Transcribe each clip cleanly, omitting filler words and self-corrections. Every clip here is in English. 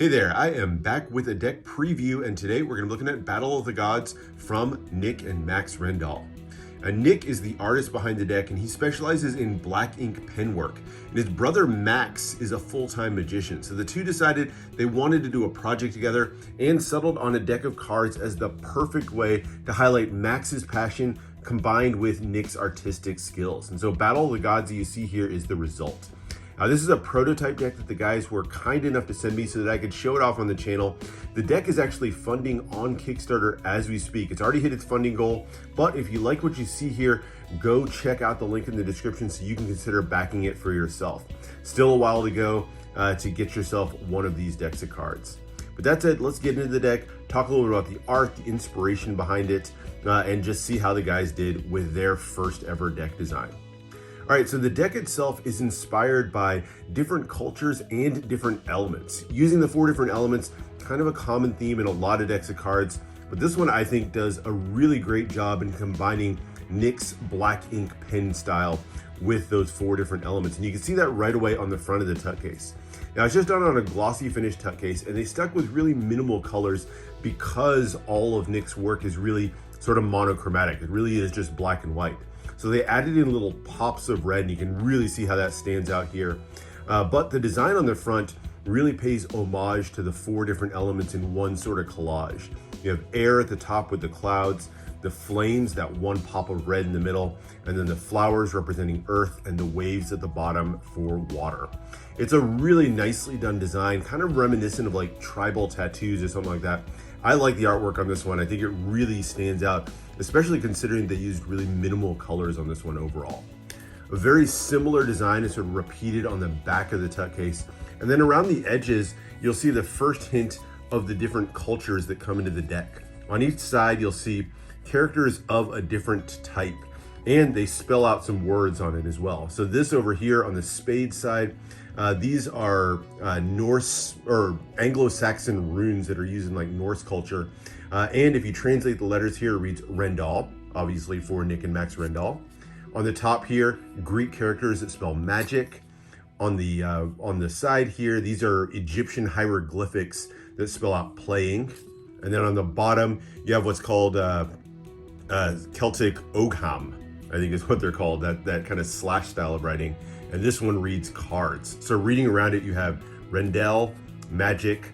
Hey there, I am back with a deck preview, and today we're going to be looking at Battle of the Gods from Nick and Max Rendall. Nick is the artist behind the deck, and he specializes in black ink pen work. And his brother Max is a full-time magician, so the two decided they wanted to do a project together and settled on a deck of cards as the perfect way to highlight Max's passion combined with Nick's artistic skills. And so Battle of the Gods that you see here is the result. This is a prototype deck that the guys were kind enough to send me so that I could show it off on the channel. The deck is actually funding on Kickstarter as we speak. It's already hit its funding goal, but if you like what you see here, go check out the link in the description so you can consider backing it for yourself. Still a while to go to get yourself one of these decks of cards. But that's it, let's get into the deck, talk a little bit about the art, the inspiration behind it, and just see how the guys did with their first ever deck design. All right, so the deck itself is inspired by different cultures and different elements. Using the 4 different elements, kind of a common theme in a lot of decks of cards, but this one I think does a really great job in combining Nick's black ink pen style with those 4 different elements. And you can see that right away on the front of the tuck case. Now it's just done on a glossy finish tuck case, and they stuck with really minimal colors because all of Nick's work is really sort of monochromatic. It really is just black and white. So they added in little pops of red, and you can really see how that stands out here. But the design on the front really pays homage to the 4 different elements in one sort of collage. You have air at the top with the clouds, the flames, that one pop of red in the middle, and then the flowers representing earth and the waves at the bottom for water. It's a really nicely done design, kind of reminiscent of like tribal tattoos or something like that. I like the artwork on this one. I think it really stands out, especially considering they used really minimal colors on this one overall. A very similar design is sort of repeated on the back of the tuck case. And then around the edges, you'll see the first hint of the different cultures that come into the deck. On each side, you'll see characters of a different type, and they spell out some words on it as well. So this over here on the spade side, these are Norse or Anglo-Saxon runes that are used in like Norse culture. And if you translate the letters here, it reads Rendall, obviously for Nick and Max Rendall. On the top here, Greek characters that spell magic. On the side here, these are Egyptian hieroglyphics that spell out playing. And then on the bottom, you have what's called Celtic Ogham, I think is what they're called, that kind of slash style of writing. And this one reads cards. So reading around it, you have Rendall, magic,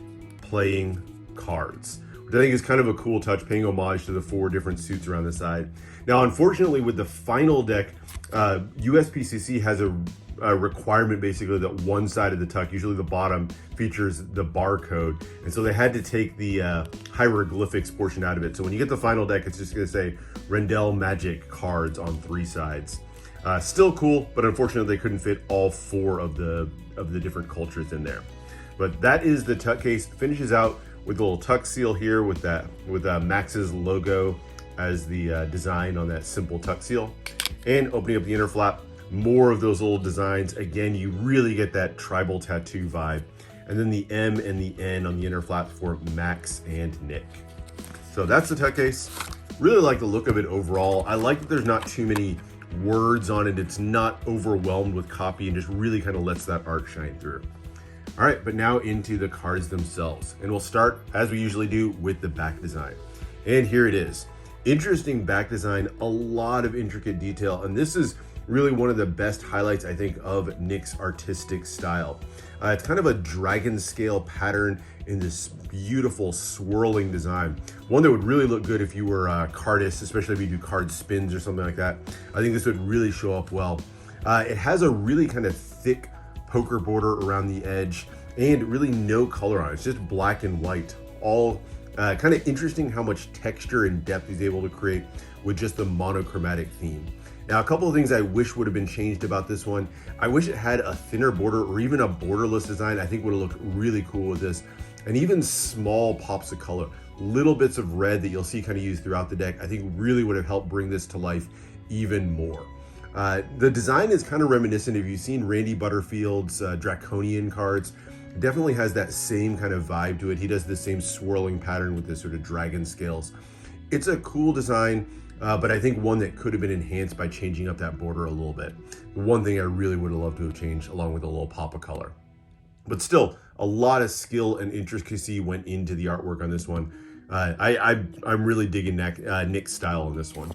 playing, cards, which I think is kind of a cool touch, paying homage to the 4 different suits around the side. Now, unfortunately, with the final deck, USPCC has a requirement basically that one side of the tuck, usually the bottom, features the barcode. And so they had to take the hieroglyphics portion out of it. So when you get the final deck, it's just gonna say Rendall Magic cards on 3 sides. Still cool, but unfortunately they couldn't fit all 4 of the different cultures in there. But that is the tuck case. Finishes out with a little tuck seal here with Max's logo as the design on that simple tuck seal. And opening up the inner flap, more of those little designs. Again, you really get that tribal tattoo vibe. And then the M and the N on the inner flap for Max and Nick. So that's the tuck case. Really like the look of it overall. I like that there's not too many words on it. It's not overwhelmed with copy and just really kind of lets that art shine through. All right, but now into the cards themselves. And we'll start, as we usually do, with the back design. And here it is. Interesting back design, a lot of intricate detail. And this is really one of the best highlights, I think, of Nick's artistic style. It's kind of a dragon scale pattern in this beautiful swirling design. One that would really look good if you were a cardist, especially if you do card spins or something like that. I think this would really show up well. It has a really kind of thick poker border around the edge and really no color on it. It's just black and white. All kind of interesting how much texture and depth he's able to create with just the monochromatic theme. Now, a couple of things I wish would have been changed about this one. I wish it had a thinner border or even a borderless design. I think would have looked really cool with this. And even small pops of color, little bits of red that you'll see kind of used throughout the deck, I think really would have helped bring this to life even more. The design is kind of reminiscent, if you've seen Randy Butterfield's Draconian cards, it definitely has that same kind of vibe to it. He does the same swirling pattern with this sort of dragon scales. It's a cool design. But I think one that could have been enhanced by changing up that border a little bit. One thing I really would have loved to have changed, along with a little pop of color. But still, a lot of skill and intricacy went into the artwork on this one. I'm really digging Nick's style on this one.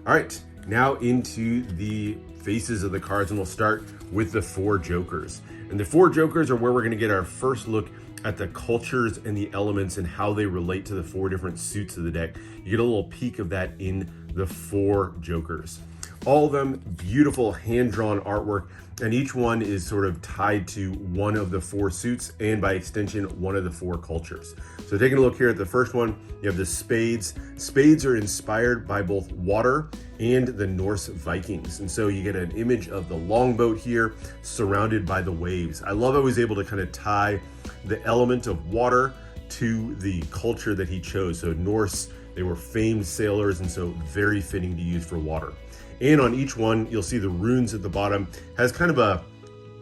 All right, now into the faces of the cards, and we'll start with the 4 jokers. And the 4 jokers are where we're going to get our first look at the cultures and the elements and how they relate to the 4 different suits of the deck. You get a little peek of that in the 4 jokers. All of them beautiful hand-drawn artwork, and each one is sort of tied to one of the 4 suits and by extension one of the 4 cultures. So taking a look here at the first one, you have the spades. Spades are inspired by both water and the Norse Vikings, and so you get an image of the longboat here surrounded by the waves. I love how he's able to kind of tie the element of water to the culture that he chose. So Norse, they were famed sailors, and so very fitting to use for water. And on each one, you'll see the runes at the bottom has kind of a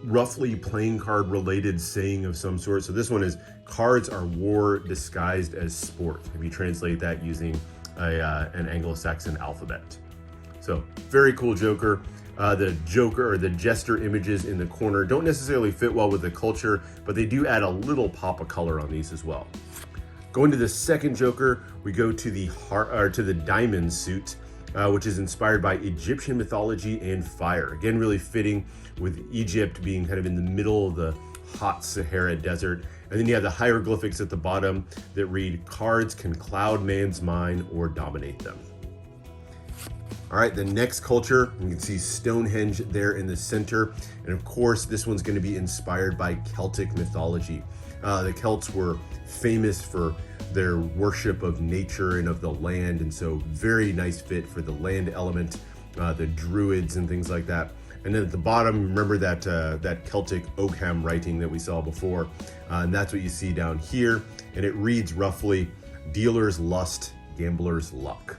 roughly playing card related saying of some sort. So this one is, cards are war disguised as sport, if you translate that using an Anglo-Saxon alphabet. So very cool joker. The joker or the jester images in the corner don't necessarily fit well with the culture, but they do add a little pop of color on these as well. Going to the second joker, we go to the diamond suit, which is inspired by Egyptian mythology and fire. Again, really fitting with Egypt being kind of in the middle of the hot Sahara desert. And then you have the hieroglyphics at the bottom that read, cards can cloud man's mind or dominate them. All right, the next culture, you can see Stonehenge there in the center. And of course, this one's going to be inspired by Celtic mythology. The Celts were famous for their worship of nature and of the land, and so very nice fit for the land element, the druids and things like that. And then at the bottom, remember that Celtic Ogham writing that we saw before, and that's what you see down here. And it reads roughly, dealer's lust, gambler's luck.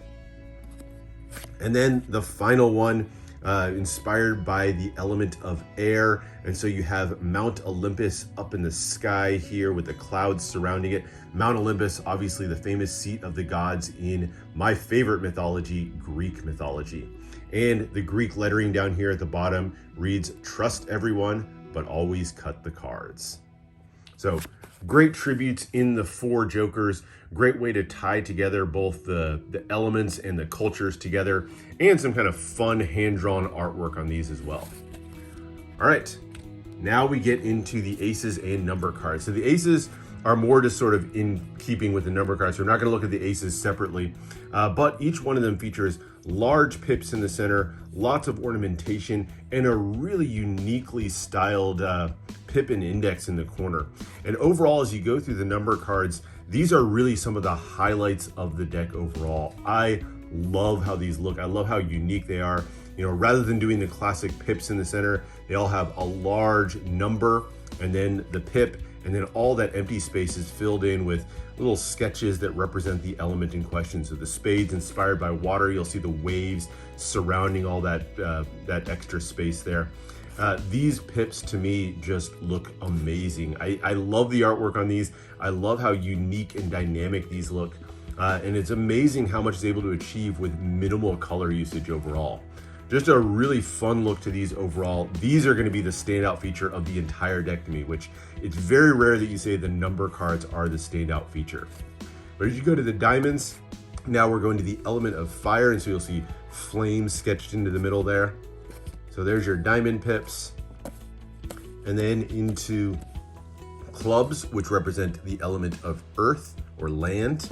And then the final one, inspired by the element of air. And so you have Mount Olympus up in the sky here with the clouds surrounding it. Mount Olympus, obviously the famous seat of the gods in my favorite mythology, Greek mythology. And the Greek lettering down here at the bottom reads, trust everyone, but always cut the cards. So great tributes in the 4 jokers. Great way to tie together both the elements and the cultures together, and some kind of fun hand-drawn artwork on these as well. All right, now we get into the aces and number cards. So the aces are more just sort of in keeping with the number cards. So we're not going to look at the aces separately, but each one of them features large pips in the center, lots of ornamentation, and a really uniquely styled pip and index in the corner. And overall, as you go through the number cards, these are really some of the highlights of the deck overall. I love how these look. I love how unique they are. You know, rather than doing the classic pips in the center, they all have a large number and then the pip, and then all that empty space is filled in with little sketches that represent the element in question. So the spades inspired by water, you'll see the waves surrounding all that extra space there. These pips to me just look amazing. I love the artwork on these. I love how unique and dynamic these look. And it's amazing how much it's able to achieve with minimal color usage overall. Just a really fun look to these overall. These are going to be the standout feature of the entire deck to me, which it's very rare that you say the number cards are the standout feature. But as you go to the diamonds, now we're going to the element of fire, and so you'll see flames sketched into the middle there. So there's your diamond pips. And then into clubs, which represent the element of earth or land.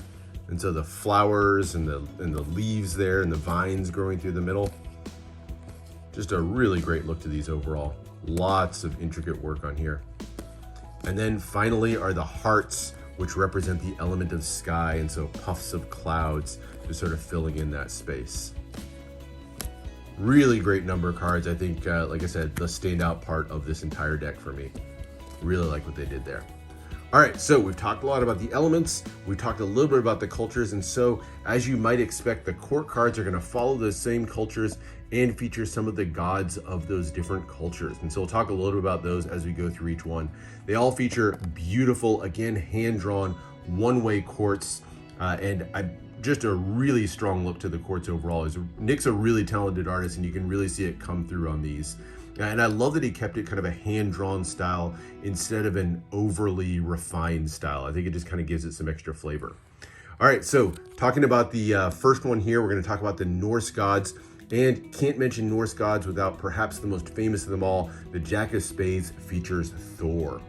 And so the flowers and the leaves there and the vines growing through the middle. Just a really great look to these overall. Lots of intricate work on here. And then finally are the hearts, which represent the element of sky, and so puffs of clouds just sort of filling in that space. Really great number cards. I think, like I said, the standout part of this entire deck for me. Really like what they did there. All right, so we've talked a lot about the elements, we've talked a little bit about the cultures, and so as you might expect, the court cards are going to follow those same cultures and feature some of the gods of those different cultures. And so we'll talk a little bit about those as we go through each one. They all feature beautiful, again, hand-drawn, one-way courts, and just a really strong look to the courts overall. Nick's a really talented artist, and you can really see it come through on these. And I love that he kept it kind of a hand-drawn style instead of an overly refined style. I think it just kind of gives it some extra flavor. All right, so talking about the first one here, we're going to talk about the Norse gods. And can't mention Norse gods without perhaps the most famous of them all. The Jack of Spades features Thor.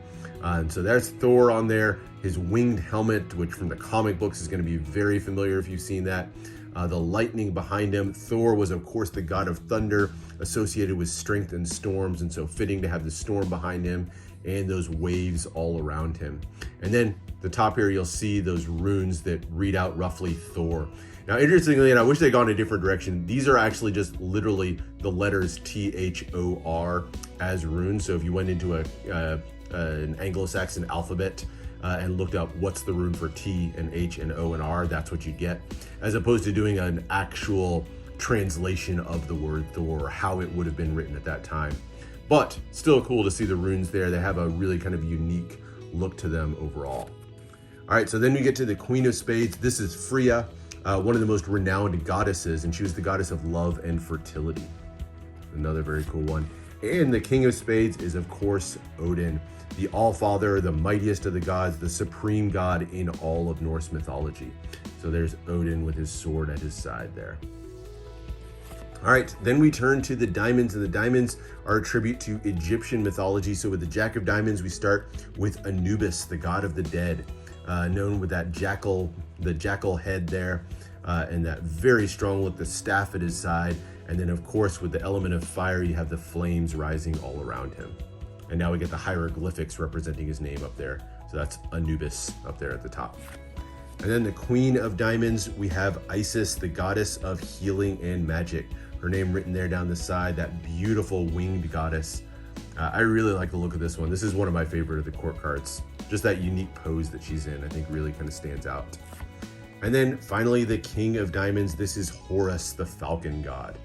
And so there's Thor on there. His winged helmet, which from the comic books is going to be very familiar if you've seen that. The lightning behind him. Thor was, of course, the god of thunder, associated with strength and storms, and so fitting to have the storm behind him and those waves all around him. And then the top here, you'll see those runes that read out roughly Thor. Now, interestingly, and I wish they'd gone a different direction, these are actually just literally the letters Thor as runes. So if you went into an Anglo-Saxon alphabet and looked up what's the rune for T and H and O and R, that's what you get, as opposed to doing an actual translation of the word Thor, or how it would have been written at that time. But still cool to see the runes there. They have a really kind of unique look to them overall. All right, so then we get to the Queen of Spades. This is Freya, one of the most renowned goddesses, and she was the goddess of love and fertility. Another very cool one. And the King of Spades is, of course, Odin, the All-Father, the mightiest of the gods, the supreme god in all of Norse mythology. So there's Odin with his sword at his side there. All right, then we turn to the diamonds, and the diamonds are a tribute to Egyptian mythology. So with the Jack of Diamonds, we start with Anubis, the god of the dead, known with that jackal head there, and that very strong look, the staff at his side. And then, of course, with the element of fire, you have the flames rising all around him. And now we get the hieroglyphics representing his name up there. So that's Anubis up there at the top. And then the Queen of Diamonds, we have Isis, the goddess of healing and magic. Her name written there down the side, that beautiful winged goddess. I really like the look of this one. This is one of my favorite of the court cards. Just that unique pose that she's in, I think really kind of stands out. And then finally, the King of Diamonds. This is Horus, the falcon god.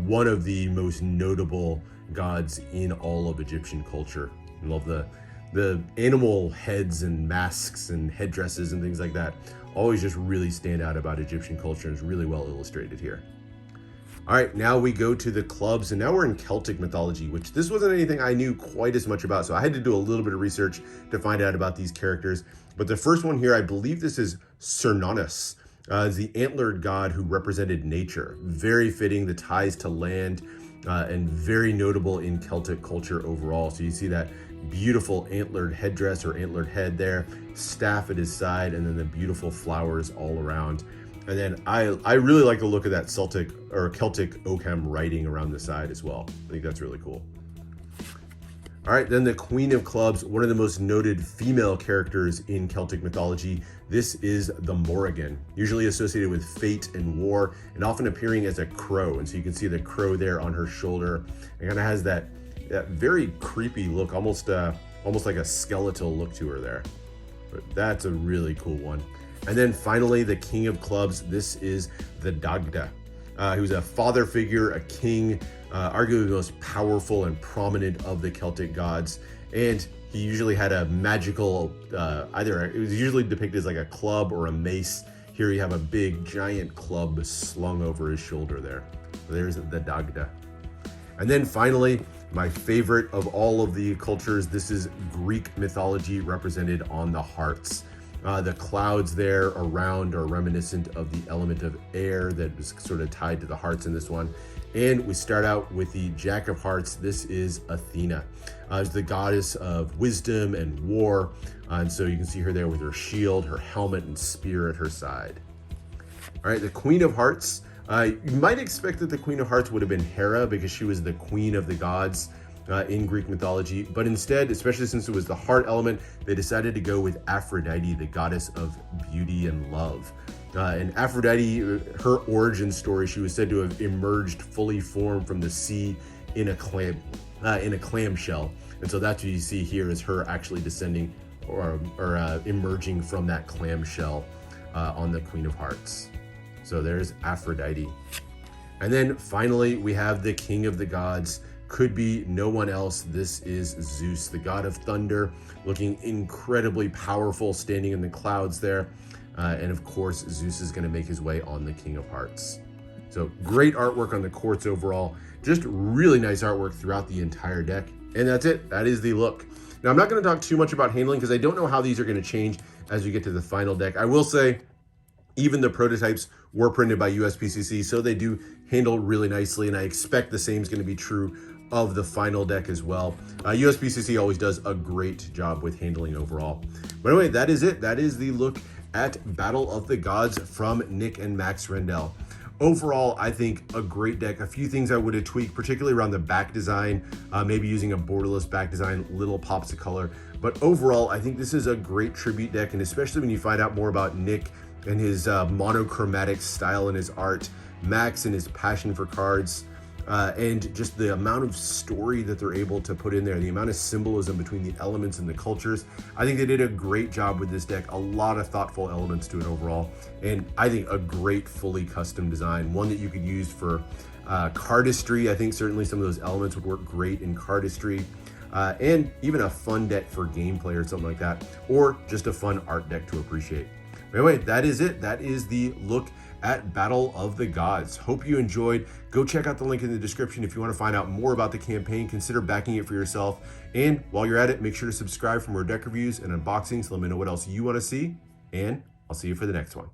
One of the most notable gods in all of Egyptian culture. I love the animal heads and masks and headdresses and things like that. Always just really stand out about Egyptian culture, and it's really well illustrated here. All right, now we go to the clubs, and now we're in Celtic mythology, which this wasn't anything I knew quite as much about, so I had to do a little bit of research to find out about these characters. But the first one here, I believe this is Cernunnos, is the antlered god who represented nature. Very fitting, the ties to land, and very notable in Celtic culture overall. So you see that beautiful antlered headdress or antlered head there, staff at his side, and then the beautiful flowers all around. And then I really like the look of that Celtic Ogham writing around the side as well. I think that's really cool. All right, then the Queen of Clubs, one of the most noted female characters in Celtic mythology. This is the Morrigan, usually associated with fate and war, and often appearing as a crow. And so you can see the crow there on her shoulder. It kind of has that very creepy look, almost like a skeletal look to her there. But that's a really cool one. And then finally, the King of Clubs. This is the Dagda, who's a father figure, a king, arguably the most powerful and prominent of the Celtic gods. And he usually had a magical, it was usually depicted as like a club or a mace. Here you have a big giant club slung over his shoulder there. So there's the Dagda. And then finally, my favorite of all of the cultures, this is Greek mythology represented on the hearts. The clouds there around are reminiscent of the element of air that was sort of tied to the hearts in this one. And we start out with the Jack of Hearts. This is Athena, the goddess of wisdom and war. And so you can see her there with her shield, her helmet, and spear at her side. All right, the Queen of Hearts. You might expect that the Queen of Hearts would have been Hera because she was the queen of the gods in Greek mythology, but instead, especially since it was the heart element, they decided to go with Aphrodite, the goddess of beauty and love. And Aphrodite, her origin story, she was said to have emerged fully formed from the sea in a clamshell, and so that's what you see here is her actually descending or emerging from that clamshell on the Queen of Hearts. So there's Aphrodite. And then finally, we have the King of the Gods. Could be no one else. This is Zeus, the god of thunder, looking incredibly powerful, standing in the clouds there. And of course, Zeus is going to make his way on the King of Hearts. So great artwork on the courts overall. Just really nice artwork throughout the entire deck. And that's it. That is the look. Now, I'm not going to talk too much about handling because I don't know how these are going to change as we get to the final deck. I will say even the prototypes were printed by USPCC, so they do handle really nicely, and I expect the same is going to be true of the final deck as well. USPCC always does a great job with handling overall. But anyway, that is it. That is the look at Battle of the Gods from Nick and Max Rendall. Overall, I think a great deck. A few things I would have tweaked, particularly around the back design, maybe using a borderless back design, little pops of color. But overall, I think this is a great tribute deck, and especially when you find out more about Nick and his monochromatic style in his art, Max and his passion for cards, and just the amount of story that they're able to put in there, the amount of symbolism between the elements and the cultures. I think they did a great job with this deck. A lot of thoughtful elements to it overall, and I think a great fully custom design, one that you could use for cardistry. I think certainly some of those elements would work great in cardistry, and even a fun deck for gameplay or something like that, or just a fun art deck to appreciate. Anyway, that is it. That is the look at Battle of the Gods. Hope you enjoyed. Go check out the link in the description if you want to find out more about the campaign. Consider backing it for yourself. And while you're at it, make sure to subscribe for more deck reviews and unboxings. Let me know what else you want to see. And I'll see you for the next one.